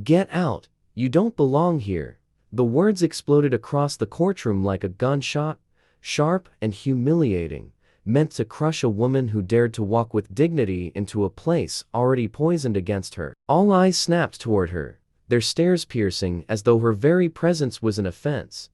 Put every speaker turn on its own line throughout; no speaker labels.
"Get out! You don't belong here." The words exploded across the courtroom like a gunshot, sharp and humiliating, meant to crush a woman who dared to walk with dignity into a place already poisoned against her. All eyes snapped toward her, their stares piercing as though her very presence was an offense.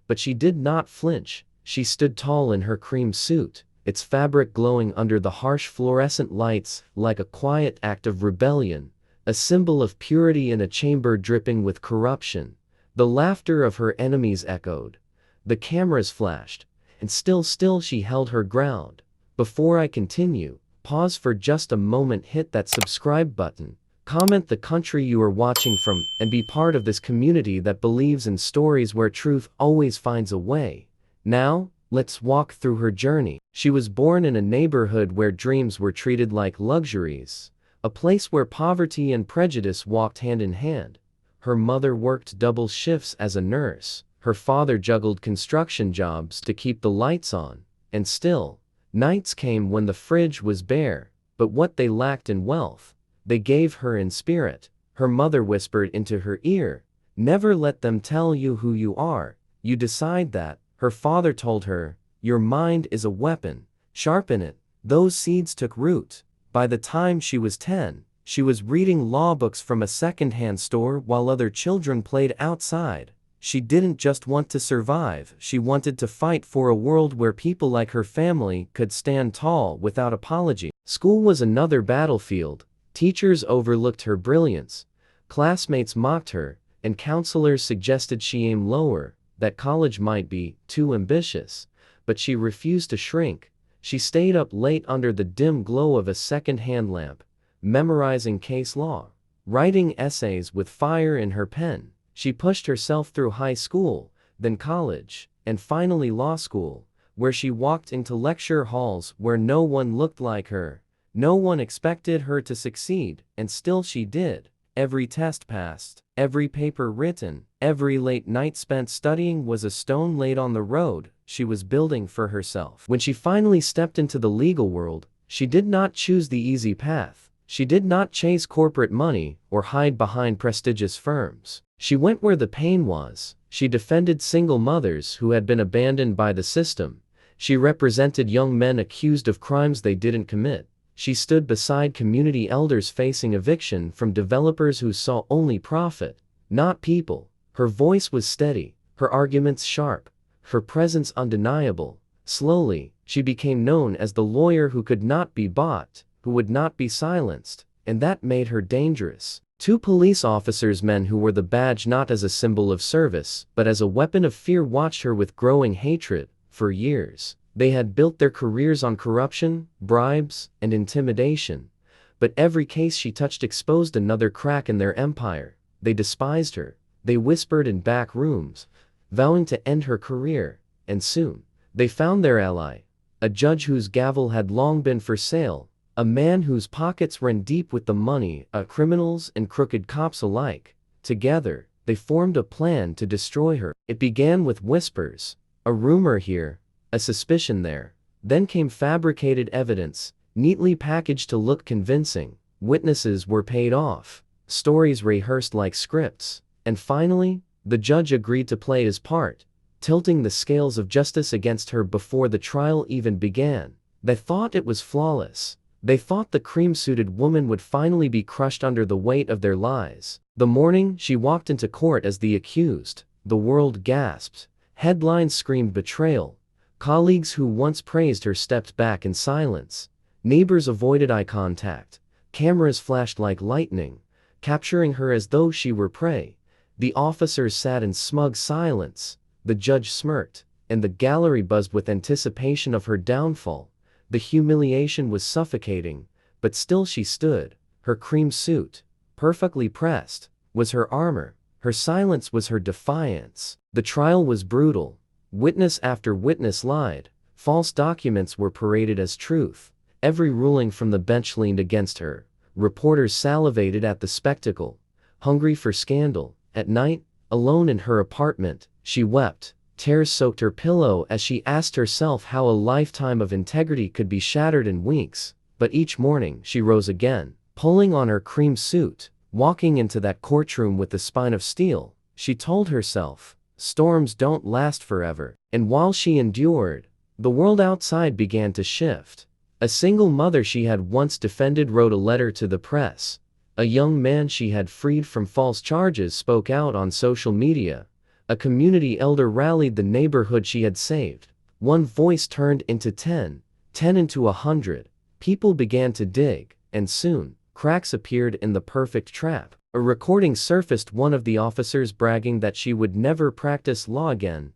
But she did not flinch. She stood tall in her cream suit, its fabric glowing under the harsh fluorescent lights like a quiet act of rebellion, a symbol of purity in a chamber dripping with corruption. The laughter of her enemies echoed. The cameras flashed, and still she held her ground. Before I continue, pause for just a moment, hit that subscribe button, comment the country you are watching from, and be part of this community that believes in stories where truth always finds a way. Now, let's walk through her journey. She was born in a neighborhood where dreams were treated like luxuries, a place where poverty and prejudice walked hand in hand. Her mother worked double shifts as a nurse, her father juggled construction jobs to keep the lights on, and still, nights came when the fridge was bare, but what they lacked in wealth, they gave her in spirit. Her mother whispered into her ear, "Never let them tell you who you are, you decide that." Her father told her, "Your mind is a weapon, sharpen it." Those seeds took root. By the time she was 10, she was reading law books from a second-hand store while other children played outside. She didn't just want to survive, she wanted to fight for a world where people like her family could stand tall without apology. School was another battlefield. Teachers overlooked her brilliance, classmates mocked her, and counselors suggested she aim lower, that college might be too ambitious. But she refused to shrink. She stayed up late under the dim glow of a second-hand lamp, memorizing case law, writing essays with fire in her pen. She pushed herself through high school, then college, and finally law school, where she walked into lecture halls where no one looked like her. No one expected her to succeed, and still she did. Every test passed, every paper written, every late night spent studying was a stone laid on the road she was building for herself. When she finally stepped into the legal world, she did not choose the easy path. She did not chase corporate money or hide behind prestigious firms. She went where the pain was. She defended single mothers who had been abandoned by the system. She represented young men accused of crimes they didn't commit. She stood beside community elders facing eviction from developers who saw only profit, not people. Her voice was steady, her arguments sharp, her presence undeniable. Slowly, she became known as the lawyer who could not be bought, who would not be silenced, and that made her dangerous. Two police officers, men who wore the badge not as a symbol of service, but as a weapon of fear, watched her with growing hatred. For years, they had built their careers on corruption, bribes, and intimidation. But every case she touched exposed another crack in their empire. They despised her. They whispered in back rooms, vowing to end her career. And soon, they found their ally, a judge whose gavel had long been for sale, a man whose pockets ran deep with the money of criminals and crooked cops alike. Together, they formed a plan to destroy her. It began with whispers, a rumor here, a suspicion there. Then came fabricated evidence, neatly packaged to look convincing. Witnesses were paid off, stories rehearsed like scripts. And finally, the judge agreed to play his part, tilting the scales of justice against her before the trial even began. They thought it was flawless. They thought the cream-suited woman would finally be crushed under the weight of their lies. The morning she walked into court as the accused, the world gasped. Headlines screamed betrayal. Colleagues who once praised her stepped back in silence. Neighbors avoided eye contact. Cameras flashed like lightning, capturing her as though she were prey. The officers sat in smug silence. The judge smirked, and the gallery buzzed with anticipation of her downfall. The humiliation was suffocating, but still she stood. Her cream suit, perfectly pressed, was her armor. Her silence was her defiance. The trial was brutal. Witness after witness lied. False documents were paraded as truth. Every ruling from the bench leaned against her. Reporters salivated at the spectacle, hungry for scandal. At night, alone in her apartment, she wept. Tears soaked her pillow as she asked herself how a lifetime of integrity could be shattered in weeks. But each morning she rose again, pulling on her cream suit, Walking into that courtroom with the spine of steel, she told herself, storms don't last forever. And while she endured, the world outside began to shift. A single mother she had once defended wrote a letter to the press. A young man she had freed from false charges spoke out on social media. A community elder rallied the neighborhood she had saved. One voice turned into 10, 10 into 100. People began to dig, and soon, cracks appeared in the perfect trap. A recording surfaced, one of the officers bragging that she would never practice law again.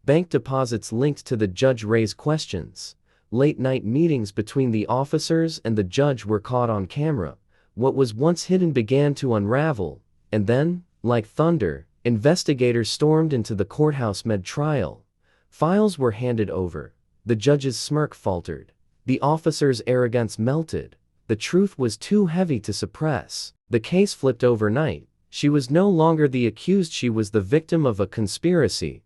Bank deposits linked to the judge raised questions. Late-night meetings between the officers and the judge were caught on camera. What was once hidden began to unravel, and then, like thunder, investigators stormed into the courthouse mid-trial. Files were handed over. The judge's smirk faltered. The officer's arrogance melted. The truth was too heavy to suppress. The case flipped overnight. She was no longer the accused, she was the victim of a conspiracy.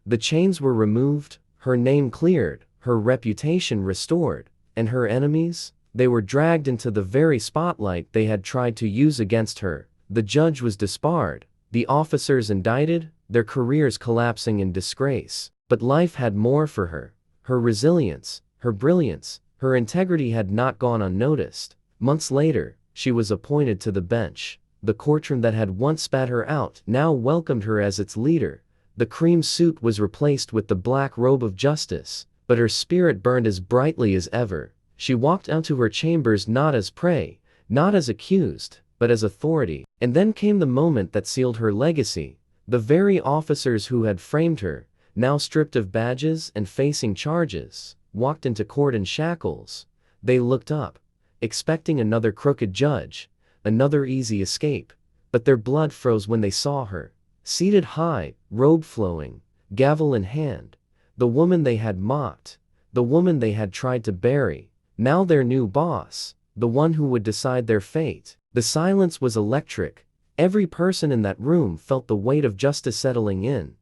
The chains were removed, her name cleared, her reputation restored, and her enemies? They were dragged into the very spotlight they had tried to use against her. The judge was disbarred, the officers indicted, their careers collapsing in disgrace. But life had more for her. Her resilience, her brilliance, her integrity had not gone unnoticed. Months later, she was appointed to the bench. The courtroom that had once spat her out now welcomed her as its leader. The cream suit was replaced with the black robe of justice, but her spirit burned as brightly as ever. She walked out to her chambers not as prey, not as accused, but as authority. And then came the moment that sealed her legacy. The very officers who had framed her, now stripped of badges and facing charges, walked into court in shackles. They looked up, expecting another crooked judge, another easy escape, but their blood froze when they saw her, seated high, robe flowing, gavel in hand. The woman they had mocked, the woman they had tried to bury, now their new boss, the one who would decide their fate. The silence was electric. Every person in that room felt the weight of justice settling in.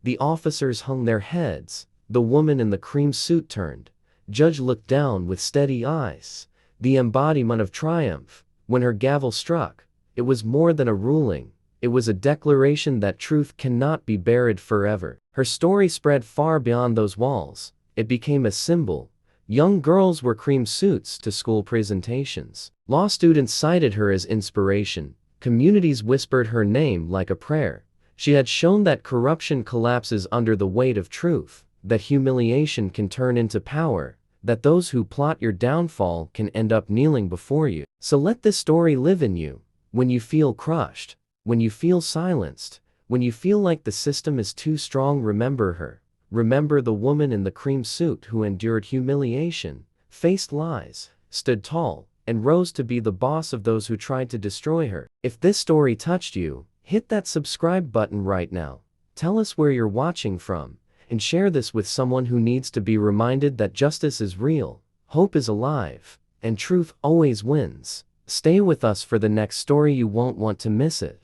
The officers hung their heads. The woman in the cream suit turned. Judge looked down with steady eyes, the embodiment of triumph. When her gavel struck, it was more than a ruling. It was a declaration that truth cannot be buried forever. Her story spread far beyond those walls. It became a symbol. Young girls wore cream suits to school presentations. Law students cited her as inspiration. Communities whispered her name like a prayer. She had shown that corruption collapses under the weight of truth, that humiliation can turn into power, that those who plot your downfall can end up kneeling before you. So let this story live in you. When you feel crushed, when you feel silenced, when you feel like the system is too strong, remember her. Remember the woman in the cream suit who endured humiliation, faced lies, stood tall, and rose to be the boss of those who tried to destroy her. If this story touched you, hit that subscribe button right now. Tell us where you're watching from, and share this with someone who needs to be reminded that justice is real, hope is alive, and truth always wins. Stay with us for the next story, you won't want to miss it.